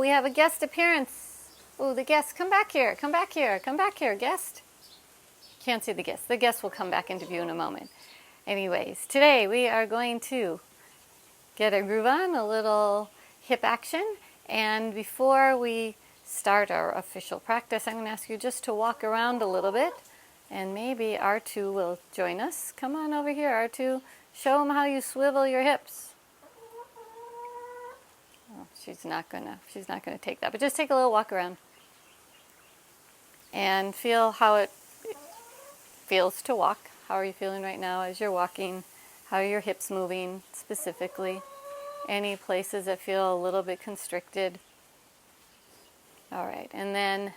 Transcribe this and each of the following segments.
we have a guest appearance. Oh, the guest, come back here, come back here, come back here, guest. Can't see the guest. The guest will come back into view in a moment. Anyways, today we are going to get a groove on, a little hip action, and before we start our official practice, I'm going to ask you just to walk around a little bit, and maybe R2 will join us. Come on over here, R2. Show them how you swivel your hips. Oh, she's not gonna take that, but just take a little walk around and feel how it feels to walk. How are you feeling right now as you're walking? How are your hips moving specifically? Any places that feel a little bit constricted? All right, and then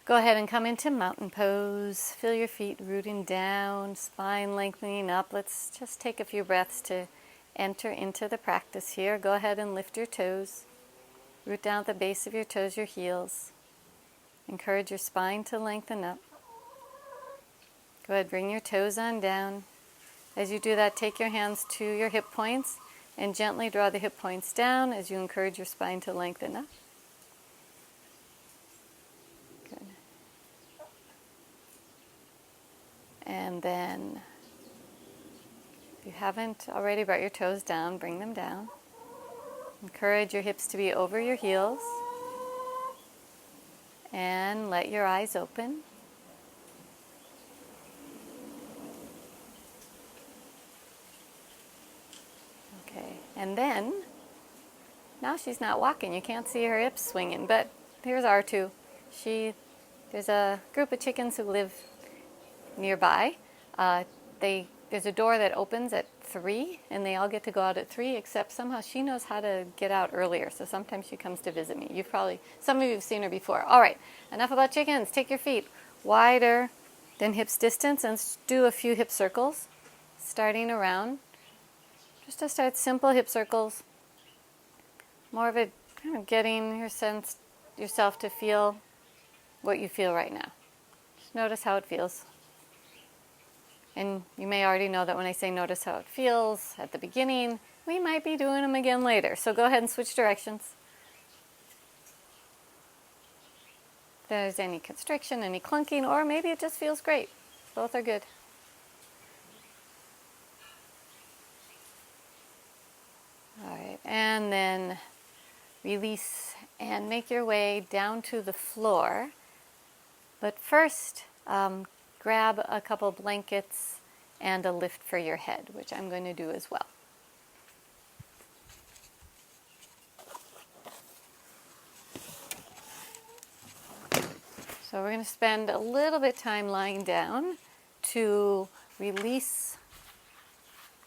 go ahead and come into mountain pose. Feel your feet rooting down, spine lengthening up. Let's just take a few breaths to enter into the practice here. Go ahead and lift your toes. Root down at the base of your toes, your heels. Encourage your spine to lengthen up. Go ahead, bring your toes on down. As you do that, take your hands to your hip points and gently draw the hip points down as you encourage your spine to lengthen up. Good. And then, if you haven't already brought your toes down, bring them down. Encourage your hips to be over your heels. And let your eyes open. Okay, and then, now she's not walking. You can't see her hips swinging, but here's R2. There's a group of chickens who live nearby. There's a door that opens at 3, and they all get to go out at 3, except somehow she knows how to get out earlier, so sometimes she comes to visit me. Some of you have seen her before. All right, enough about chickens. Take your feet wider than hips distance and do a few hip circles, starting around. Just to start simple hip circles. More of it kind of getting yourself to feel what you feel right now. Just notice how it feels. And you may already know that when I say notice how it feels at the beginning, we might be doing them again later. So go ahead and switch directions. If there's any constriction, any clunking, or maybe it just feels great. Both are good. All right, and then release and make your way down to the floor. But first, grab a couple blankets and a lift for your head, which I'm going to do as well. So we're going to spend a little bit of time lying down to release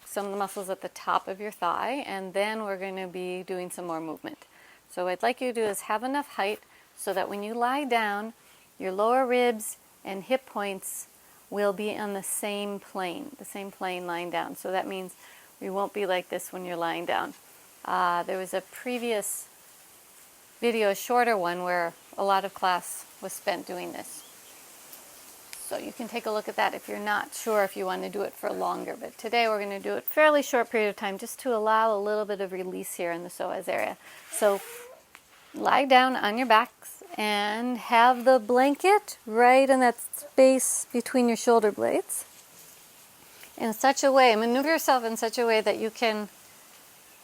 some of the muscles at the top of your thigh, and then we're going to be doing some more movement. So what I'd like you to do is have enough height so that when you lie down, your lower ribs and hip points will be on the same plane lying down. So that means we won't be like this when you're lying down. There was a previous video, a shorter one, where a lot of class was spent doing this. So you can take a look at that if you're not sure if you want to do it for longer. But today we're going to do it fairly short period of time just to allow a little bit of release here in the psoas area. So lie down on your backs and have the blanket right in that space between your shoulder blades. In such a way, maneuver yourself in such a way that you can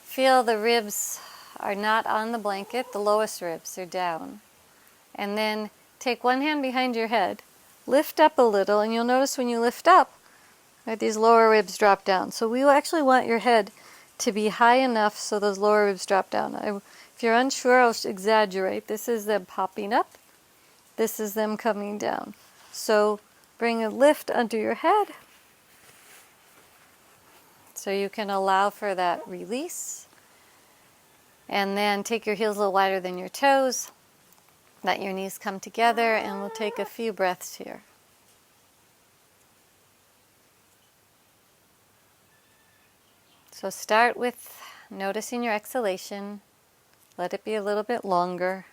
feel the ribs are not on the blanket, the lowest ribs are down. And then take one hand behind your head, lift up a little, and you'll notice when you lift up, right, these lower ribs drop down. So we actually want your head to be high enough so those lower ribs drop down. If you're unsure, I'll exaggerate. This is them popping up. This is them coming down. So bring a lift under your head so you can allow for that release. And then take your heels a little wider than your toes. Let your knees come together, and we'll take a few breaths here. So start with noticing your exhalation. Let it be a little bit longer.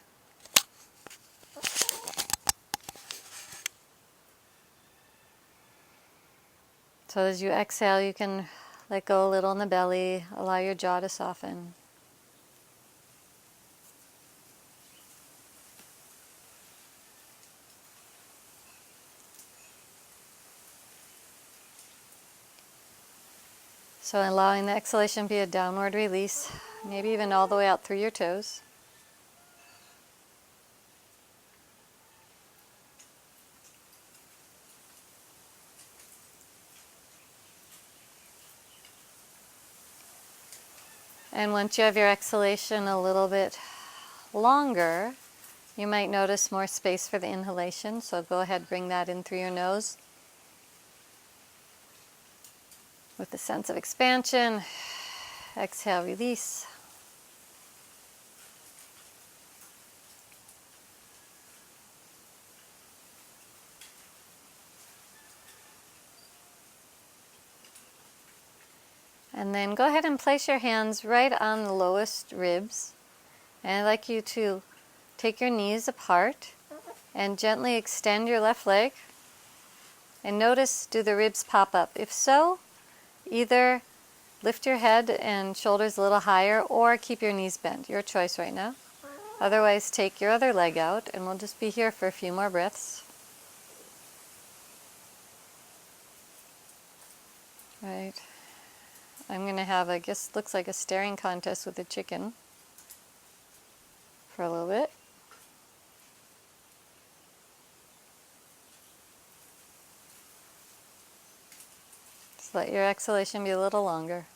So as you exhale, you can let go a little in the belly, allow your jaw to soften. So allowing the exhalation to be a downward release, maybe even all the way out through your toes. And once you have your exhalation a little bit longer, you might notice more space for the inhalation. So go ahead, bring that in through your nose with the sense of expansion. Exhale, release. And then go ahead and place your hands right on the lowest ribs. And I'd like you to take your knees apart and gently extend your left leg. And notice, do the ribs pop up? If so, either lift your head and shoulders a little higher or keep your knees bent. Your choice right now. Otherwise, take your other leg out and we'll just be here for a few more breaths. Right. I'm going to have, I guess, looks like a staring contest with a chicken for a little bit. Just let your exhalation be a little longer.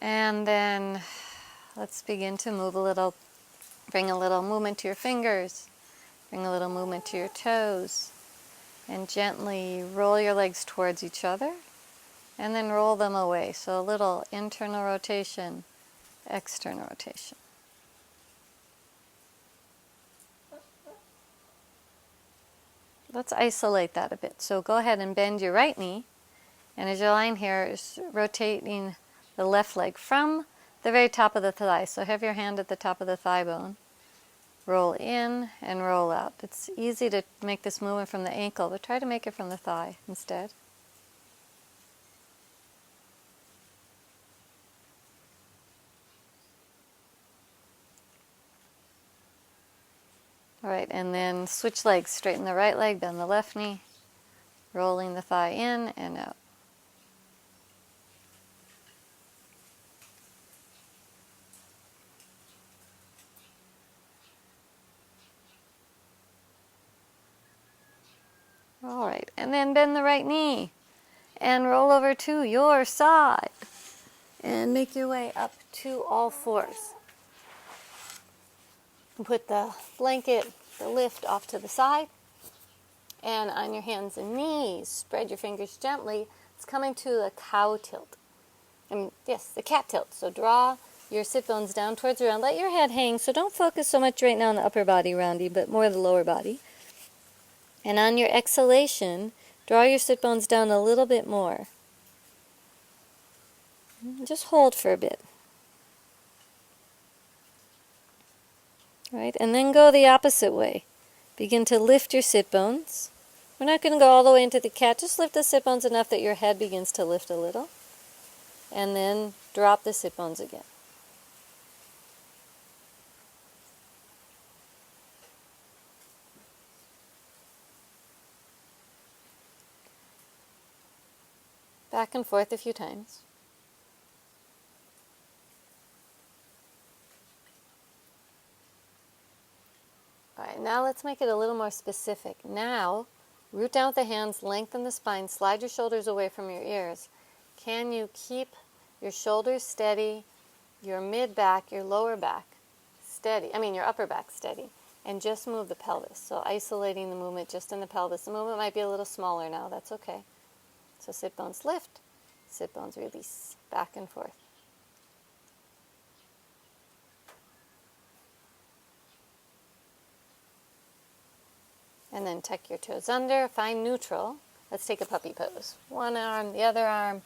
And then let's begin to move a little. Bring a little movement to your fingers. Bring a little movement to your toes. And gently roll your legs towards each other. And then roll them away. So a little internal rotation, external rotation. Let's isolate that a bit. So go ahead and bend your right knee. And as your line here is rotating the left leg from the very top of the thigh. So have your hand at the top of the thigh bone. Roll in and roll out. It's easy to make this movement from the ankle, but try to make it from the thigh instead. All right, and then switch legs. Straighten the right leg, bend the left knee, rolling the thigh in and out. All right, and then bend the right knee and roll over to your side and make your way up to all fours. Put the blanket, the lift off to the side, and on your hands and knees, spread your fingers gently. It's coming to a cow tilt. Yes, the cat tilt. So draw your sit bones down towards the ground. Let your head hang, so don't focus so much right now on the upper body rounding, but more the lower body. And on your exhalation, draw your sit bones down a little bit more. Just hold for a bit. Right, and then go the opposite way. Begin to lift your sit bones. We're not going to go all the way into the cat. Just lift the sit bones enough that your head begins to lift a little. And then drop the sit bones again. Back and forth a few times. All right, now let's make it a little more specific. Now, root down with the hands, lengthen the spine, slide your shoulders away from your ears. Can you keep your shoulders steady, your mid-back, your lower back steady, your upper back steady, and just move the pelvis. So isolating the movement just in the pelvis. The movement might be a little smaller now, that's okay. So sit bones lift, sit bones release, back and forth. And then tuck your toes under, find neutral. Let's take a puppy pose. One arm, the other arm.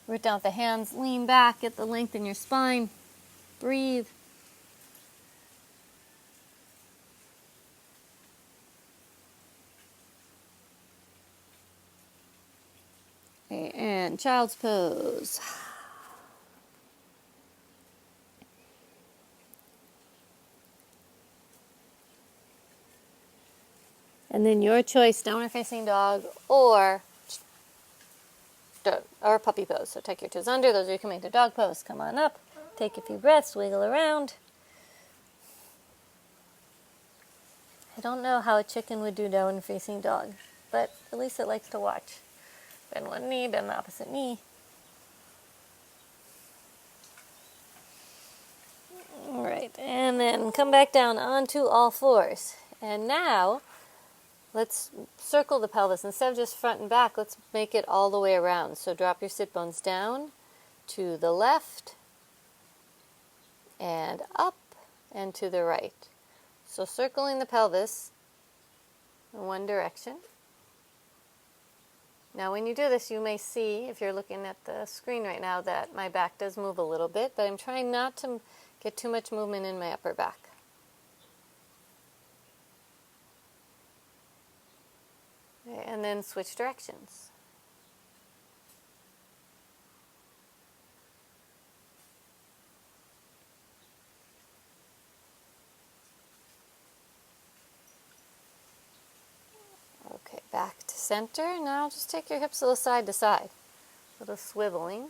Root down with the hands, lean back, get the length in your spine. Breathe. And child's pose. And then your choice, downward facing dog or puppy pose. So take your toes under. Those of you who can make the dog pose, come on up. Take a few breaths, wiggle around. I don't know how a chicken would do downward facing dog, but at least it likes to watch. Bend one knee, bend the opposite knee. All right, and then come back down onto all fours. And now, let's circle the pelvis. Instead of just front and back, let's make it all the way around. So drop your sit bones down to the left and up and to the right. So circling the pelvis in one direction. Now when you do this, you may see, if you're looking at the screen right now, that my back does move a little bit, but I'm trying not to get too much movement in my upper back. Okay, and then switch directions. Okay, back to center. Now just take your hips a little side to side. A little swiveling.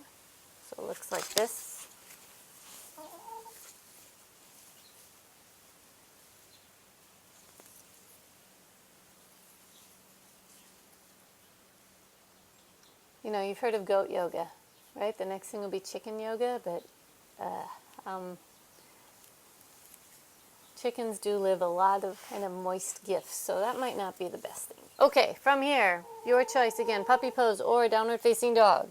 So it looks like this. You know, you've heard of goat yoga, right? The next thing will be chicken yoga, but chickens do live a lot of kind of moist gifts, so that might not be the best thing. Okay, from here, your choice again, puppy pose or downward facing dog.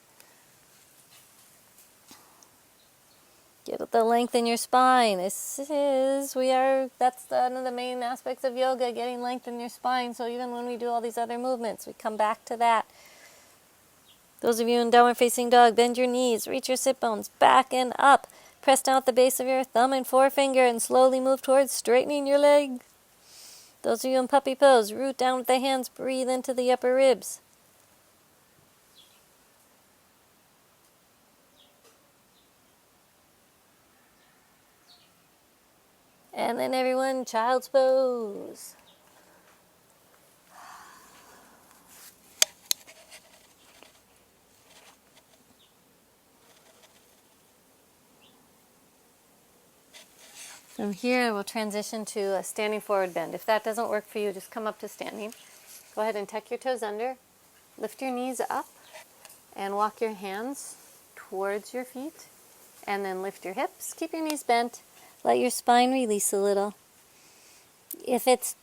Get the length in your spine. That's one of the main aspects of yoga, getting length in your spine. So even when we do all these other movements, we come back to that. Those of you in downward facing dog, bend your knees, reach your sit bones back and up. Press down at the base of your thumb and forefinger and slowly move towards straightening your leg. Those of you in puppy pose, root down with the hands, breathe into the upper ribs. And then everyone, child's pose. From here, we'll transition to a standing forward bend. If that doesn't work for you, just come up to standing. Go ahead and tuck your toes under, lift your knees up, and walk your hands towards your feet. And then lift your hips, keep your knees bent, let your spine release a little. If it's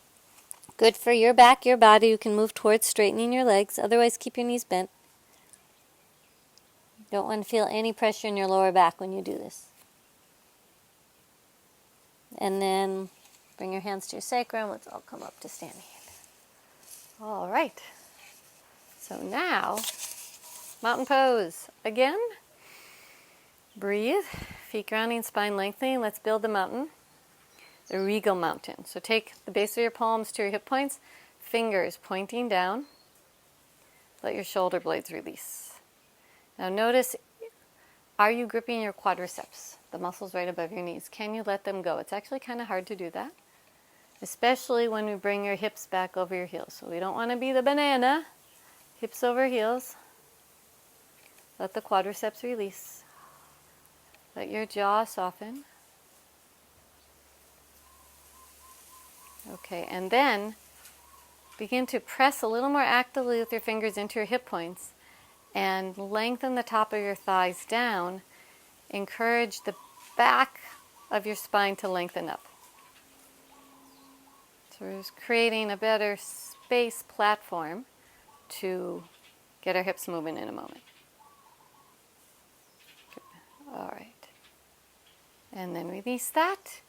good for your back, your body, you can move towards straightening your legs. Otherwise, keep your knees bent. Don't want to feel any pressure in your lower back when you do this. And then bring your hands to your sacrum. Let's all come up to standing. All right. So now, mountain pose. Again, breathe. Feet grounding, spine lengthening. Let's build the mountain. The regal mountain. So take the base of your palms to your hip points. Fingers pointing down. Let your shoulder blades release. Now notice, are you gripping your quadriceps? The muscles right above your knees. Can you let them go? It's actually kind of hard to do that, especially when we bring your hips back over your heels. So we don't want to be the banana. Hips over heels. Let the quadriceps release. Let your jaw soften. Okay, and then begin to press a little more actively with your fingers into your hip points and lengthen the top of your thighs down. Encourage the back of your spine to lengthen up. So we're just creating a better space platform to get our hips moving in a moment. All right. And then release that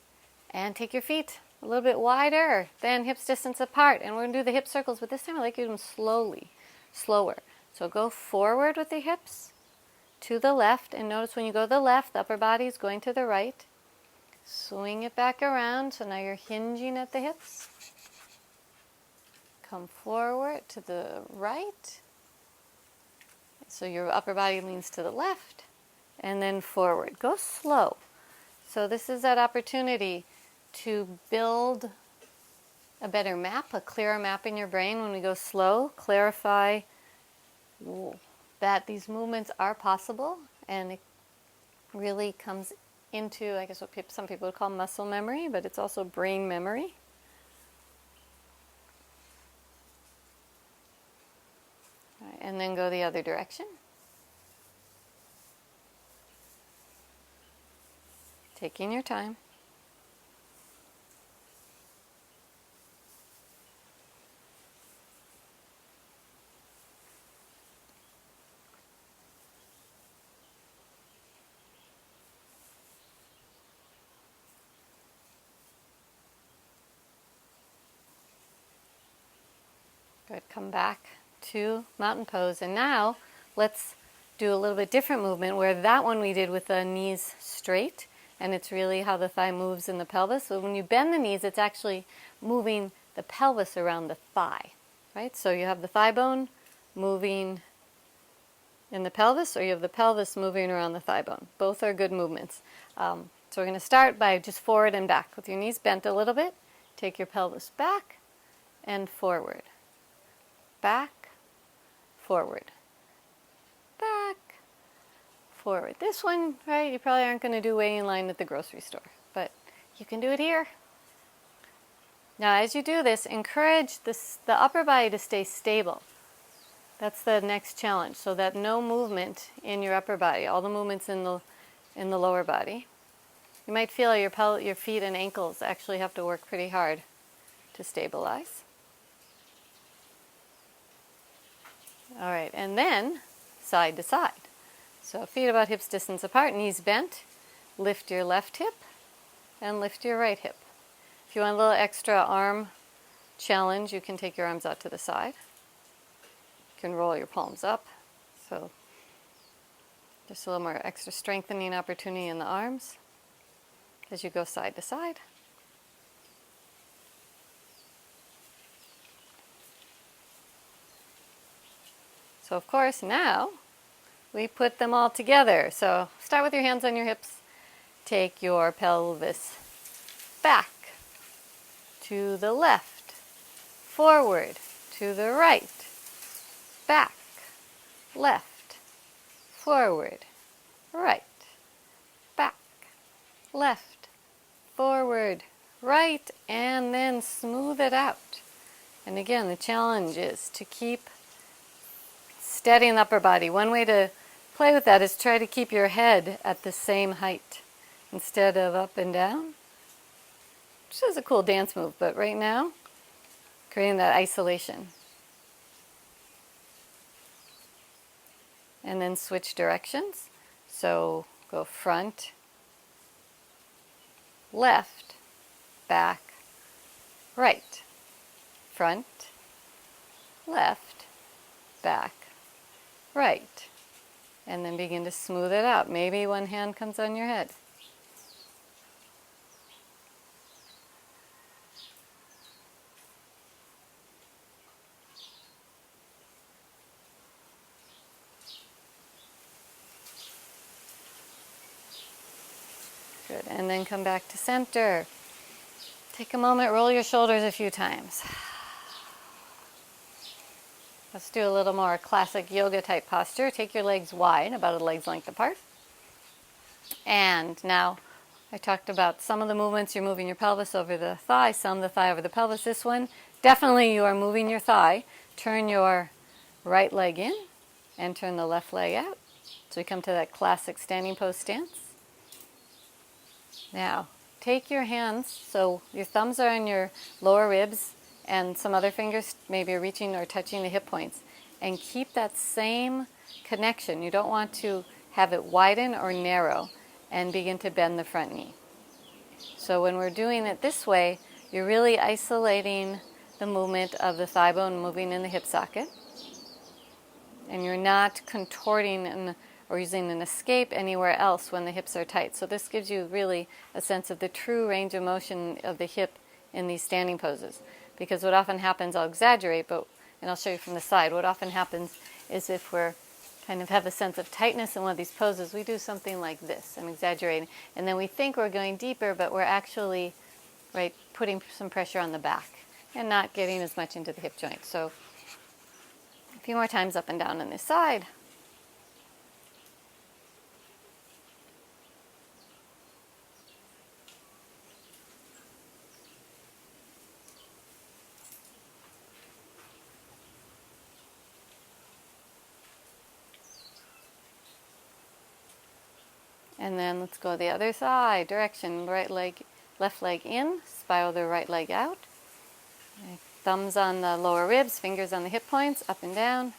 and take your feet a little bit wider than hips distance apart. And we're going to do the hip circles, but this time I like you to do them slowly, slower. So go forward with the hips to the left, and notice when you go to the left, the upper body is going to the right. Swing it back around, so now you're hinging at the hips. Come forward to the right, So your upper body leans to the left and then forward. Go slow. So this is that opportunity to build a better map, a clearer map in your brain when we go slow. Clarify that these movements are possible, and it really comes into, I guess, what some people would call muscle memory, but it's also brain memory. All right, and then go the other direction. Taking your time. Good, come back to mountain pose. And now let's do a little bit different movement where that one we did with the knees straight, and it's really how the thigh moves in the pelvis. So when you bend the knees, it's actually moving the pelvis around the thigh, right? So you have the thigh bone moving in the pelvis, or you have the pelvis moving around the thigh bone. Both are good movements. So we're going to start by just forward and back with your knees bent a little bit. Take your pelvis back and forward. Back, forward, back, forward. This one, right, you probably aren't going to do waiting line at the grocery store, but you can do it here. Now, as you do this, encourage the upper body to stay stable. That's the next challenge, so that no movement in your upper body, all the movements in the lower body. You might feel your feet and ankles actually have to work pretty hard to stabilize. All right, and then side to side. So feet about hips distance apart, knees bent. Lift your left hip and lift your right hip. If you want a little extra arm challenge, you can take your arms out to the side. You can roll your palms up. So just a little more extra strengthening opportunity in the arms as you go side to side. So of course now we put them all together. So start with your hands on your hips. Take your pelvis back, to the left, forward, to the right, back, left, forward, right, back, left, forward, right, and then smooth it out. And again, the challenge is to keep steady in the upper body. One way to play with that is try to keep your head at the same height instead of up and down, which is a cool dance move, but right now, creating that isolation. And then switch directions. So go front, left, back, right, front, left, back, right, and then begin to smooth it out. Maybe one hand comes on your head. Good, and then come back to center. Take a moment, roll your shoulders a few times. Let's do a little more classic yoga type posture. Take your legs wide, about a leg's length apart. And now I talked about some of the movements. You're moving your pelvis over the thigh, some the thigh over the pelvis. This one, definitely you are moving your thigh. Turn your right leg in and turn the left leg out. So we come to that classic standing pose stance. Now, take your hands, so your thumbs are on your lower ribs, and some other fingers maybe are reaching or touching the hip points. And keep that same connection. You don't want to have it widen or narrow, and begin to bend the front knee. So when we're doing it this way, you're really isolating the movement of the thigh bone moving in the hip socket. And you're not contorting or using an escape anywhere else when the hips are tight. So this gives you really a sense of the true range of motion of the hip in these standing poses. Because what often happens, I'll exaggerate, and I'll show you from the side, what often happens is if we're kind of have a sense of tightness in one of these poses, we do something like this. I'm exaggerating. And then we think we're going deeper, but we're actually, right, putting some pressure on the back and not getting as much into the hip joint. So a few more times up and down on this side. And then let's go the other side, direction, right leg, left leg in, spiral the right leg out. Thumbs on the lower ribs, fingers on the hip points, up and down.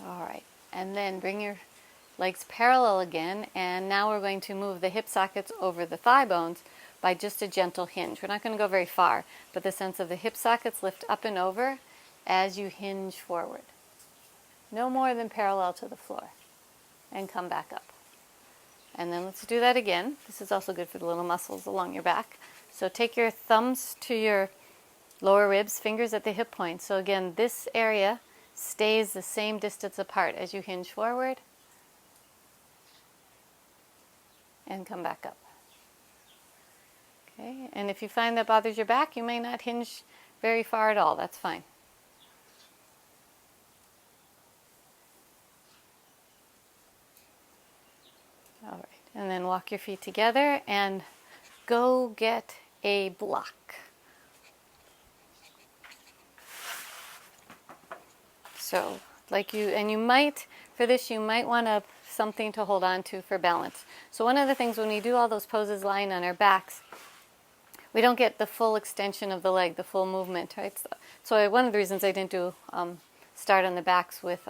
All right, and then bring your legs parallel again, and now we're going to move the hip sockets over the thigh bones by just a gentle hinge. We're not going to go very far, but the sense of the hip sockets lift up and over as you hinge forward. No more than parallel to the floor, and come back up. And then let's do that again. This is also good for the little muscles along your back. So take your thumbs to your lower ribs, fingers at the hip points. So again, this area stays the same distance apart as you hinge forward and come back up. Okay, and if you find that bothers your back, you may not hinge very far at all. That's fine. All right, and then walk your feet together and go get a block. So, you might, for this, you might want something to hold on to for balance. So one of the things when we do all those poses lying on our backs, we don't get the full extension of the leg, the full movement, right? So one of the reasons I didn't do start on the backs with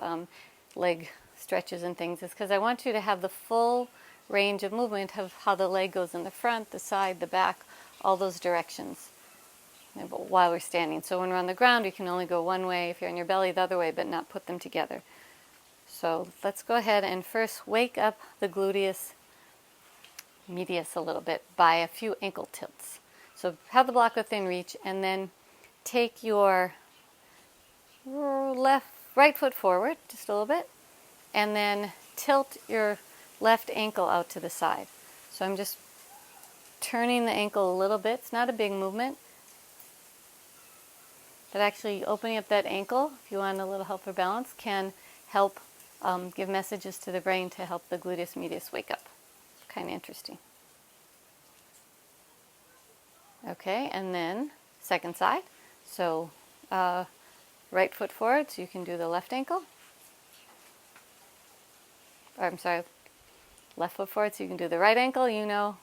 leg stretches and things is because I want you to have the full range of movement of how the leg goes in the front, the side, the back, all those directions while we're standing. So when we're on the ground, you can only go one way. If you're on your belly, the other way, but not put them together. So let's go ahead and first wake up the gluteus medius a little bit by a few ankle tilts. So have the block within reach, and then take your right foot forward just a little bit, and then tilt your left ankle out to the side. So I'm just turning the ankle a little bit. It's not a big movement, but actually opening up that ankle, if you want a little help for balance, can help give messages to the brain to help the gluteus medius wake up. Kind of interesting. Okay, and then second side. So right foot forward, so you can do the left ankle. Or I'm sorry, left foot forward, so you can do the right ankle. You know,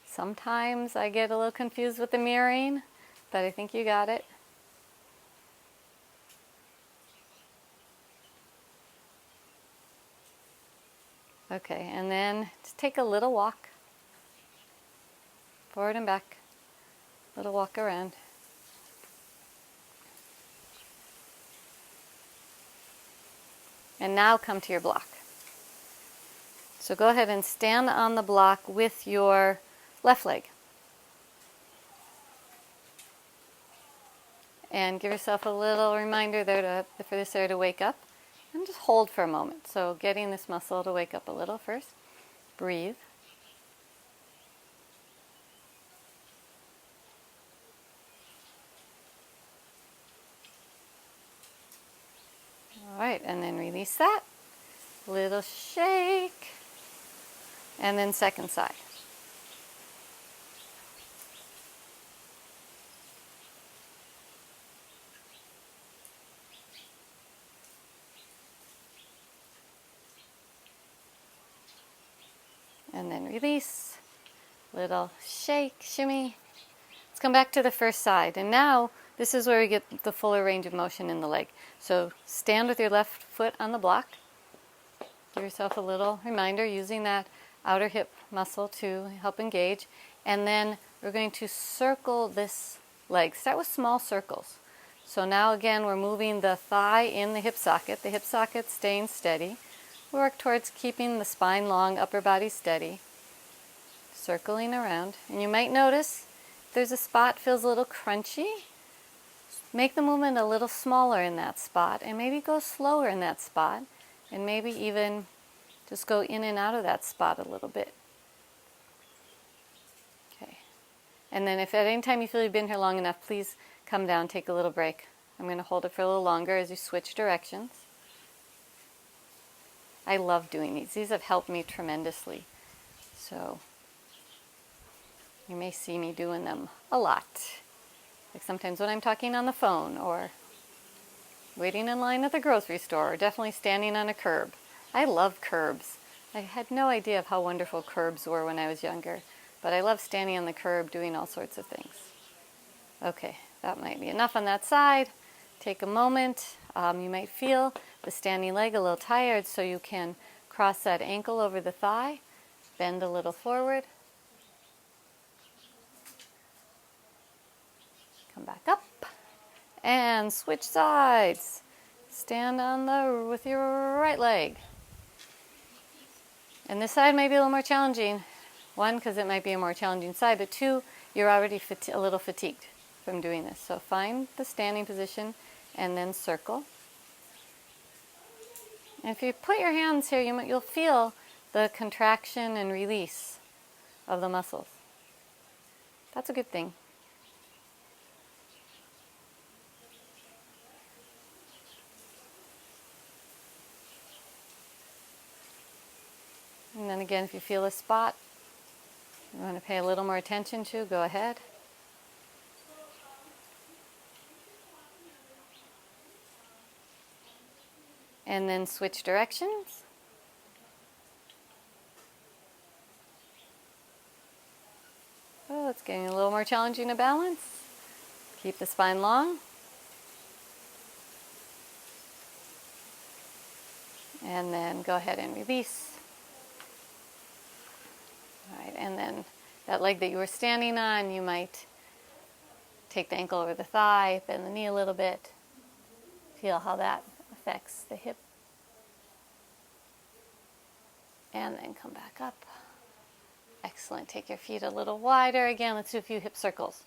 sometimes I get a little confused with the mirroring, but I think you got it. Okay, and then just take a little walk, forward and back, little walk around. And now come to your block. So go ahead and stand on the block with your left leg. And give yourself a little reminder there for this area to wake up. And just hold for a moment. So getting this muscle to wake up a little first. Breathe. All right, and then release that. Little shake. And then second side. And then release, little shake, shimmy. Let's come back to the first side. And now this is where we get the fuller range of motion in the leg. So stand with your left foot on the block. Give yourself a little reminder using that outer hip muscle to help engage. And then we're going to circle this leg. Start with small circles. So now again, we're moving the thigh in the hip socket staying steady. Work towards keeping the spine long, upper body steady. Circling around. And you might notice if there's a spot feels a little crunchy, make the movement a little smaller in that spot, and maybe go slower in that spot, and maybe even just go in and out of that spot a little bit. Okay. And then if at any time you feel you've been here long enough, please come down, take a little break. I'm going to hold it for a little longer as you switch directions. I love doing these. These have helped me tremendously. So you may see me doing them a lot. Like sometimes when I'm talking on the phone or waiting in line at the grocery store or definitely standing on a curb. I love curbs. I had no idea of how wonderful curbs were when I was younger, but I love standing on the curb doing all sorts of things. Okay, that might be enough on that side. Take a moment. You might feel the standing leg a little tired, so you can cross that ankle over the thigh, bend a little forward, come back up, and switch sides. Stand on with your right leg. And this side may be a little more challenging. One, because it might be a more challenging side, but two, you're already a little fatigued from doing this. So find the standing position and then circle. And if you put your hands here, you'll feel the contraction and release of the muscles. That's a good thing. And then again, if you feel a spot you want to pay a little more attention to, go ahead. And then switch directions. Oh, it's getting a little more challenging to balance. Keep the spine long. And then go ahead and release. All right, and then that leg that you were standing on, you might take the ankle over the thigh, bend the knee a little bit. Feel how that affects the hip. And then come back up. Excellent. Take your feet a little wider. Again, let's do a few hip circles.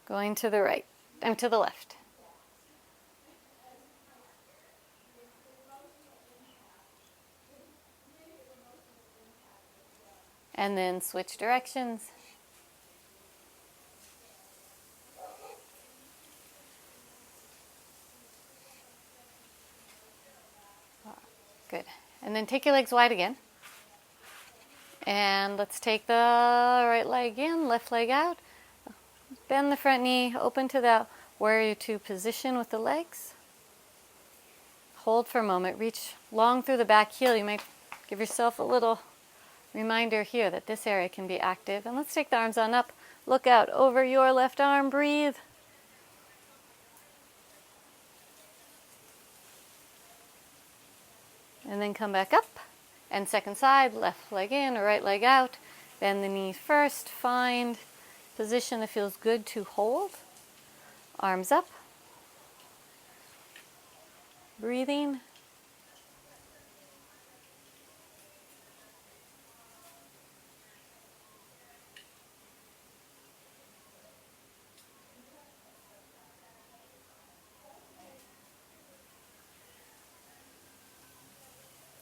Going to the right, and to the left. And then switch directions. Good. And then take your legs wide again. And let's take the right leg in, left leg out. Bend the front knee, open to that warrior two position with the legs. Hold for a moment, reach long through the back heel. You might give yourself a little reminder here that this area can be active. And let's take the arms on up. Look out over your left arm, breathe. And then come back up. And second side, left leg in or right leg out. Bend the knee first. Find position that feels good to hold. Arms up. Breathing.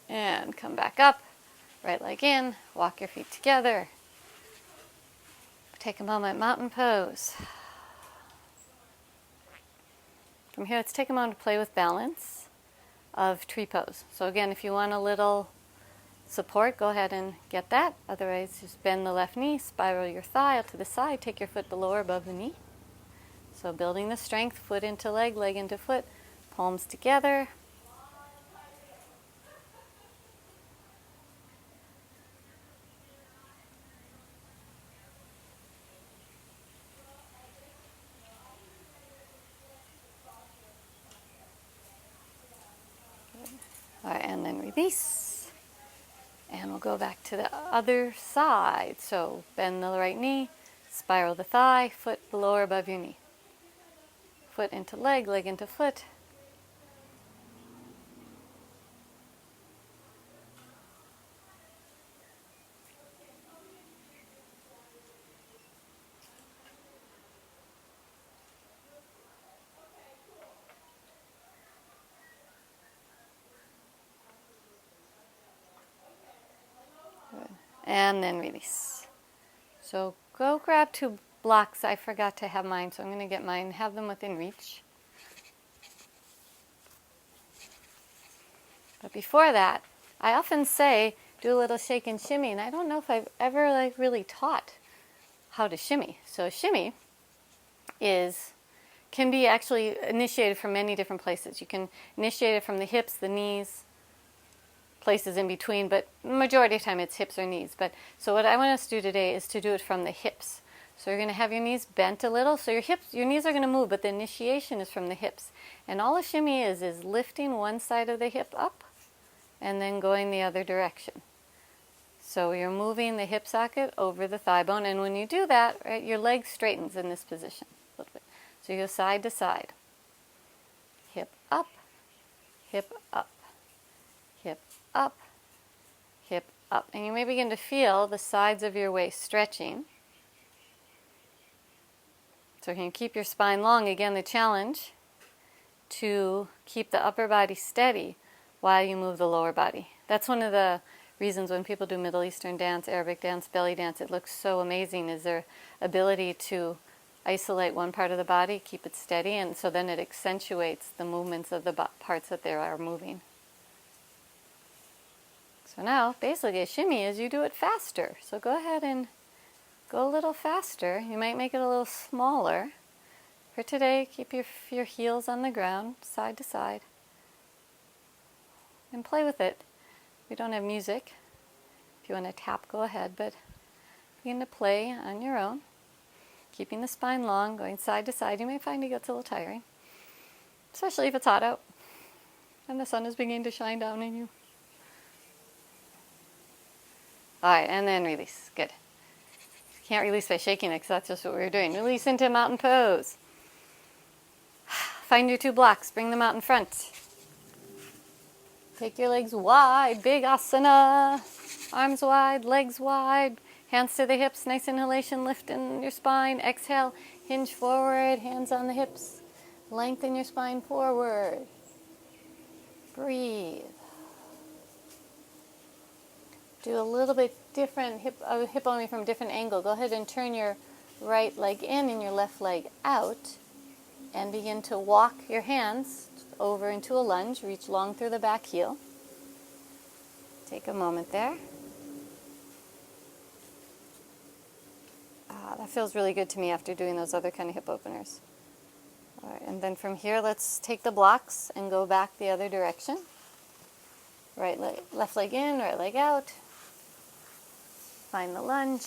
And come back up, right leg in, walk your feet together. Take a moment, mountain pose. From here, let's take a moment to play with balance of tree pose. So again, if you want a little support, go ahead and get that. Otherwise, just bend the left knee, spiral your thigh out to the side, take your foot below or above the knee. So building the strength, foot into leg, leg into foot, palms together. All right, and then release. And we'll go back to the other side. So bend the right knee, spiral the thigh, foot below or above your knee. Foot into leg, leg into foot. Good. And then release. So go grab 2 blocks. I forgot to have mine, so I'm going to get mine, have them within reach. But before that, I often say, do a little shake and shimmy, and I don't know if I've ever really taught how to shimmy. So shimmy can be actually initiated from many different places. You can initiate it from the hips, the knees, places in between, but the majority of the time it's hips or knees. So what I want us to do today is to do it from the hips. So you're going to have your knees bent a little. So your knees are going to move, but the initiation is from the hips. And all a shimmy is lifting one side of the hip up and then going the other direction. So you're moving the hip socket over the thigh bone, and when you do that, right, your leg straightens in this position a little bit. So you go side to side. Hip up, hip up, hip up, hip up. And you may begin to feel the sides of your waist stretching. So can you keep your spine long? Again, the challenge to keep the upper body steady while you move the lower body. That's one of the reasons when people do Middle Eastern dance, Arabic dance, belly dance, it looks so amazing, is their ability to isolate one part of the body, keep it steady, and so then it accentuates the movements of the parts that they are moving. So now, basically, a shimmy is you do it faster. So go ahead and go a little faster. You might make it a little smaller. For today, keep your heels on the ground, side to side. And play with it. We don't have music. If you want to tap, go ahead, but begin to play on your own. Keeping the spine long, going side to side. You may find it gets a little tiring, especially if it's hot out and the sun is beginning to shine down on you. All right, and then release. Good. Can't release by shaking it because that's just what we were doing. Release into mountain pose. Find your 2 blocks. Bring them out in front. Take your legs wide. Big asana. Arms wide, legs wide. Hands to the hips. Nice inhalation. Lift in your spine. Exhale. Hinge forward. Hands on the hips. Lengthen your spine forward. Breathe. Do a little bit different hip opening from a different angle. Go ahead and turn your right leg in and your left leg out. And begin to walk your hands over into a lunge. Reach long through the back heel. Take a moment there. That feels really good to me after doing those other kind of hip openers. All right, and then from here, let's take the blocks and go back the other direction. Right leg, left leg in, right leg out. Find the lunge.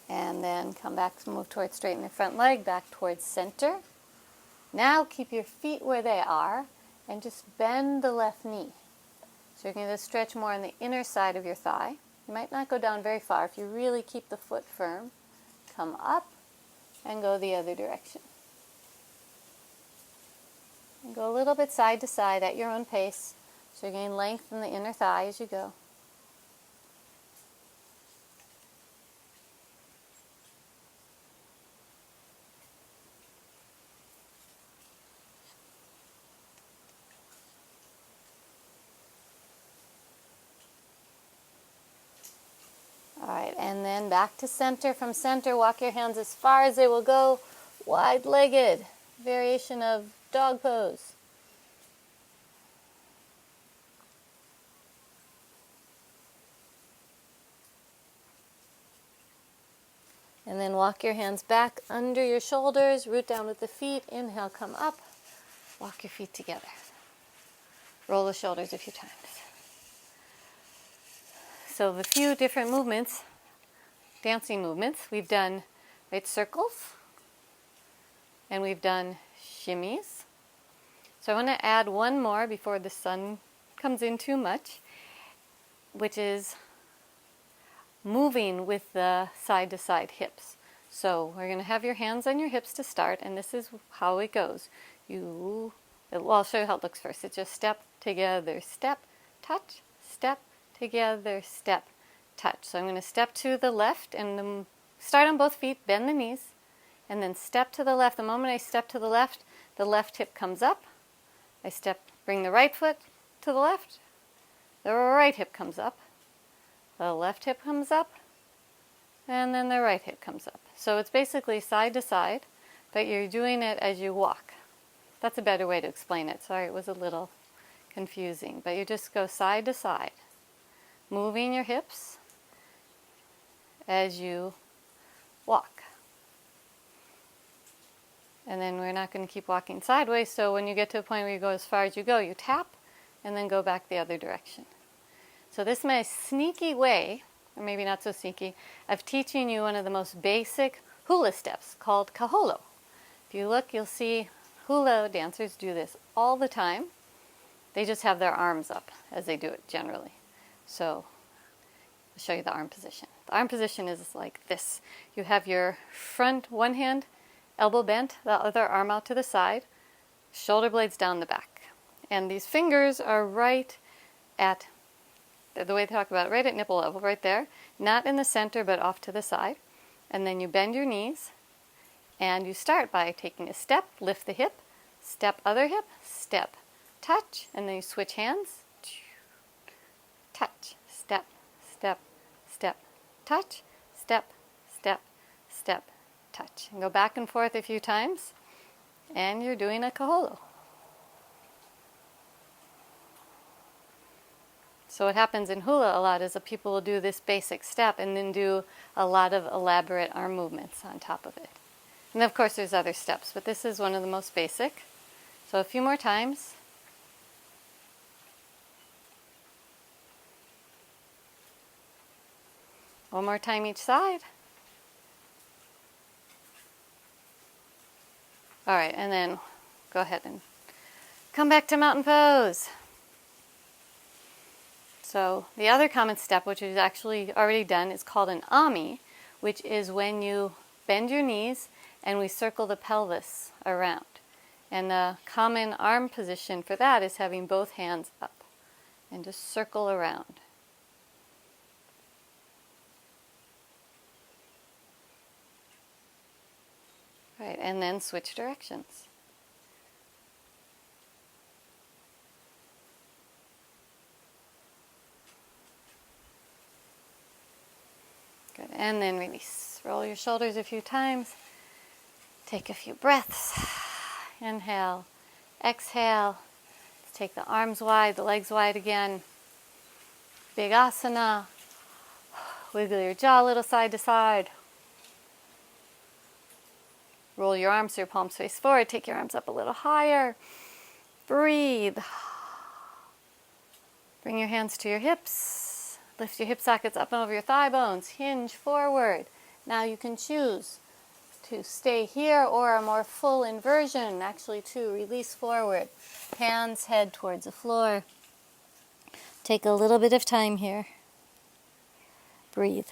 And then come back, move towards straighten the front leg, back towards center. Now keep your feet where they are and just bend the left knee. So you're going to stretch more on the inner side of your thigh. You might not go down very far. If you really keep the foot firm, come up and go the other direction. And go a little bit side to side at your own pace. So you're going to lengthen the inner thigh as you go. All right, and then back to center. From center, walk your hands as far as they will go, wide-legged, variation of dog pose. And then walk your hands back under your shoulders, root down with the feet. Inhale, come up, walk your feet together. Roll the shoulders a few times. So a few different movements, dancing movements. We've done circles, and we've done shimmies. So I want to add one more before the sun comes in too much, which is moving with the side-to-side hips. So we're going to have your hands on your hips to start, and this is how it goes. Well, I'll show you how it looks first. It's just step, together, step, touch, step, together, step, touch. So I'm going to step to the left and start on both feet, bend the knees, and then step to the left. The moment I step to the left hip comes up. I bring the right foot to the left, the right hip comes up, the left hip comes up, and then the right hip comes up. So it's basically side to side, but you're doing it as you walk. That's a better way to explain it. Sorry, it was a little confusing, but you just go side to side, moving your hips as you walk. And then we're not going to keep walking sideways, so when you get to a point where you go as far as you go, you tap and then go back the other direction. So this is my sneaky way, or maybe not so sneaky, of teaching you one of the most basic hula steps called kaholo. If you look, you'll see hula dancers do this all the time. They just have their arms up as they do it generally. So I'll show you the arm position. The arm position is like this. You have your front one hand, elbow bent, the other arm out to the side, shoulder blades down the back. And these fingers are right at, the way they talk about it, right at nipple level, right there. Not in the center, but off to the side. And then you bend your knees, and you start by taking a step, lift the hip, step other hip, step, touch, and then you switch hands. Touch, step, step, step, touch, step, step, step, touch. And go back and forth a few times, and you're doing a kaholo. So what happens in hula a lot is that people will do this basic step and then do a lot of elaborate arm movements on top of it. And of course there's other steps, but this is one of the most basic. So a few more times. One more time each side. All right, and then go ahead and come back to mountain pose. So the other common step, which is actually already done, is called an ami, which is when you bend your knees and we circle the pelvis around. And the common arm position for that is having both hands up and just circle around. Right, and then switch directions. Good, and then release. Roll your shoulders a few times. Take a few breaths. Inhale, exhale. Let's take the arms wide, the legs wide again. Big asana. Wiggle your jaw a little side to side. Roll your arms so your palms face forward. Take your arms up a little higher. Breathe. Bring your hands to your hips. Lift your hip sockets up and over your thigh bones. Hinge forward. Now you can choose to stay here or a more full inversion, actually to release forward. Hands head towards the floor. Take a little bit of time here. Breathe.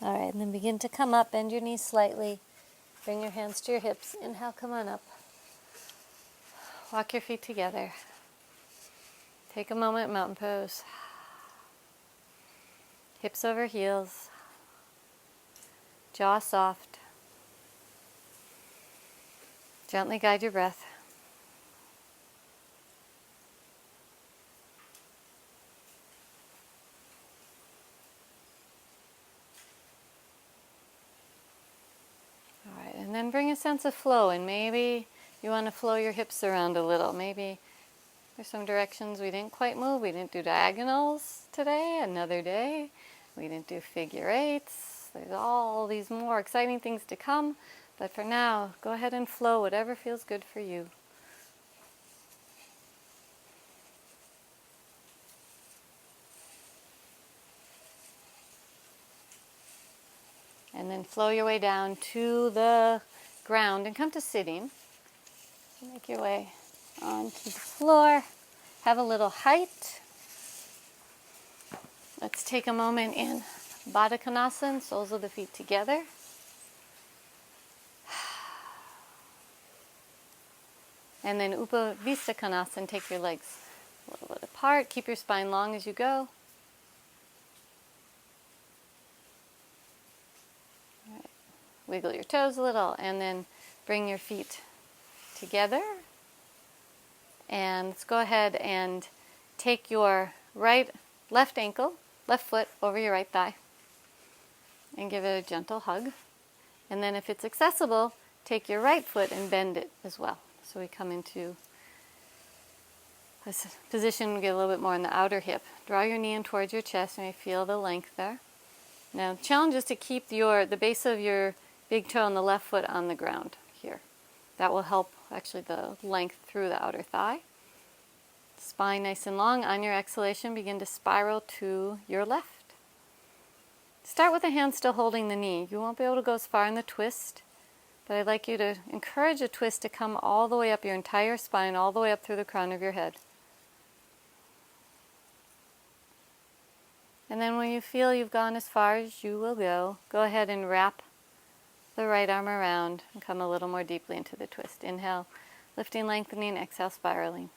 All right, and then begin to come up, bend your knees slightly, bring your hands to your hips. Inhale, come on up. Walk your feet together. Take a moment, mountain pose. Hips over heels. Jaw soft. Gently guide your breath. sense of flow, and maybe you want to flow your hips around a little. Maybe there's some directions we didn't quite move. We didn't do diagonals today, another day. We didn't do figure eights. There's all these more exciting things to come, but for now, go ahead and flow whatever feels good for you. And then flow your way down to the ground and come to sitting. So make your way onto the floor. Have a little height. Let's take a moment in Baddha Konasana, soles of the feet together. And then Upavista Konasana, take your legs a little bit apart. Keep your spine long as you go. All right. Wiggle your toes a little, and then bring your feet together. And let's go ahead and take your left ankle, left foot over your right thigh, and give it a gentle hug. And then if it's accessible, take your right foot and bend it as well. So we come into this position, get a little bit more in the outer hip. Draw your knee in towards your chest, and you feel the length there. Now, the challenge is to keep the base of your big toe on the left foot on the ground here. That will help actually the length through the outer thigh. Spine nice and long. On your exhalation, begin to spiral to your left. Start with the hand still holding the knee. You won't be able to go as far in the twist, but I'd like you to encourage a twist to come all the way up your entire spine, all the way up through the crown of your head. And then when you feel you've gone as far as you will go ahead and wrap the right arm around and come a little more deeply into the twist. Inhale, lifting, lengthening, exhale, spiraling.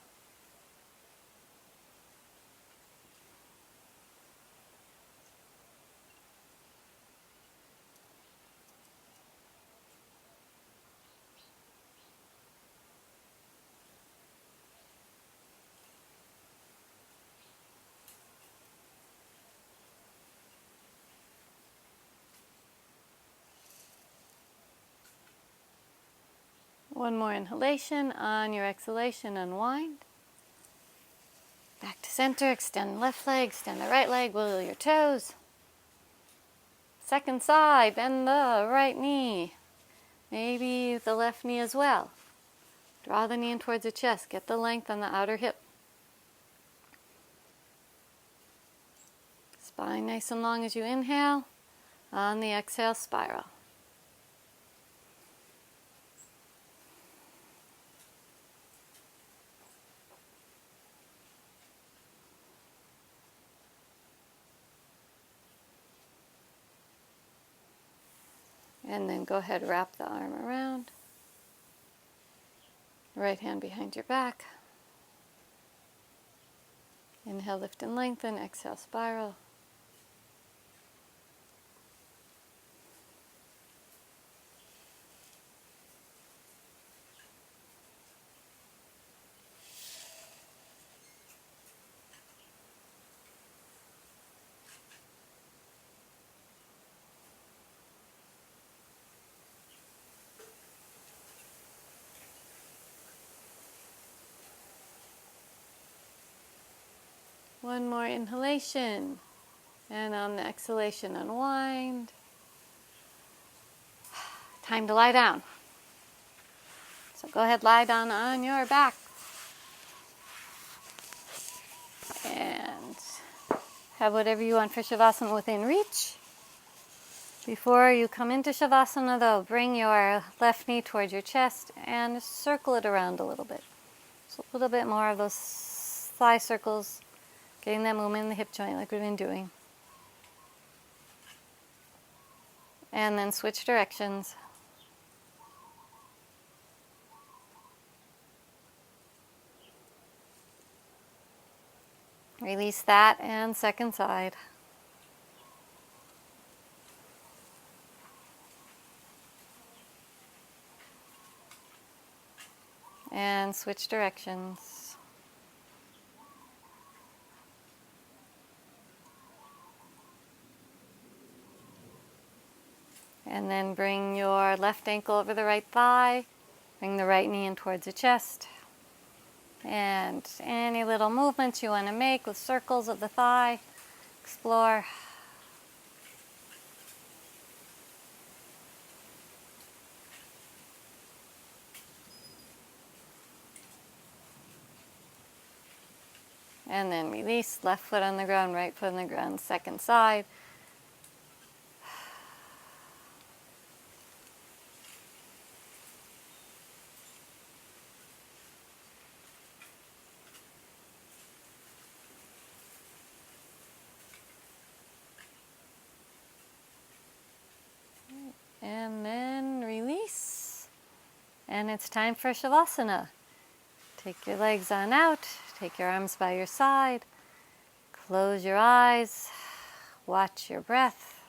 One more inhalation. On your exhalation, unwind. Back to center. Extend the left leg, extend the right leg, wiggle your toes. Second side, bend the right knee. Maybe the left knee as well. Draw the knee in towards the chest. Get the length on the outer hip. Spine nice and long as you inhale. On the exhale, spiral. And then go ahead, wrap the arm around. Right hand behind your back. Inhale, lift and lengthen. Exhale, spiral. One more inhalation, and on the exhalation, unwind. Time to lie down. So go ahead, lie down on your back. And have whatever you want for Shavasana within reach. Before you come into Shavasana though, bring your left knee towards your chest and circle it around a little bit. So a little bit more of those thigh circles. Getting that movement in the hip joint like we've been doing. And then switch directions. Release that and second side. And switch directions. And then bring your left ankle over the right thigh. Bring the right knee in towards the chest. And any little movements you want to make with circles of the thigh, explore. And then release, left foot on the ground, right foot on the ground, second side. And then release. And it's time for Shavasana. Take your legs on out, take your arms by your side, close your eyes, watch your breath.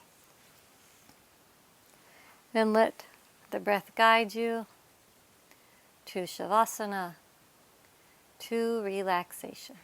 Then let the breath guide you to Shavasana, to relaxation.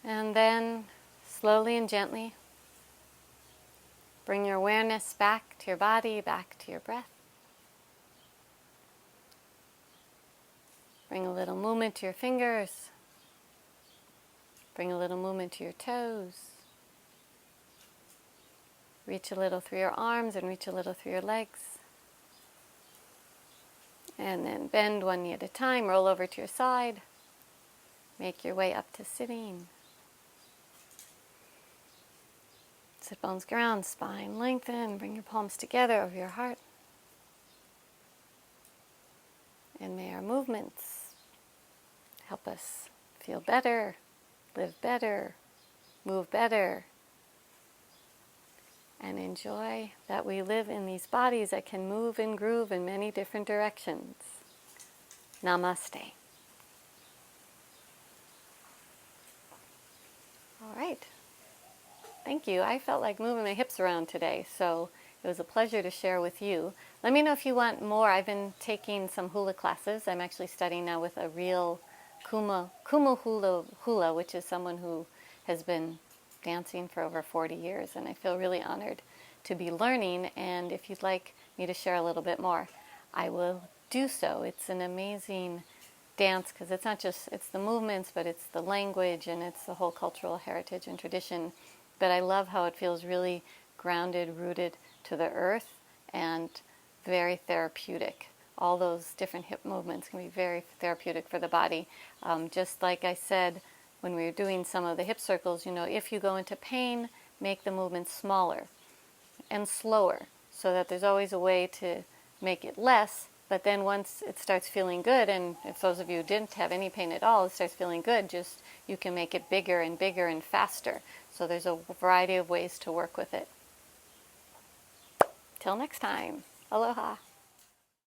And then slowly and gently bring your awareness back to your body, back to your breath. Bring a little movement to your fingers. Bring a little movement to your toes. Reach a little through your arms and reach a little through your legs. And then bend one knee at a time, roll over to your side. Make your way up to sitting. Sit bones ground, spine lengthen. Bring your palms together over your heart. And may our movements help us feel better, live better, move better, and enjoy that we live in these bodies that can move and groove in many different directions. Namaste. All right. Thank you. I felt like moving my hips around today, so it was a pleasure to share with you. Let me know if you want more. I've been taking some hula classes. I'm actually studying now with a real Kumu hula, which is someone who has been dancing for over 40 years, and I feel really honored to be learning. And if you'd like me to share a little bit more, I will do so. It's an amazing dance because it's not just it's the movements, but it's the language and it's the whole cultural heritage and tradition. But I love how it feels really grounded, rooted to the earth, and very therapeutic. All those different hip movements can be very therapeutic for the body. Just like I said when we were doing some of the hip circles, if you go into pain, make the movements smaller and slower so that there's always a way to make it less. But then once it starts feeling good, and if those of you who didn't have any pain at all, it starts feeling good, just you can make it bigger and bigger and faster. So there's a variety of ways to work with it. Till next time, aloha.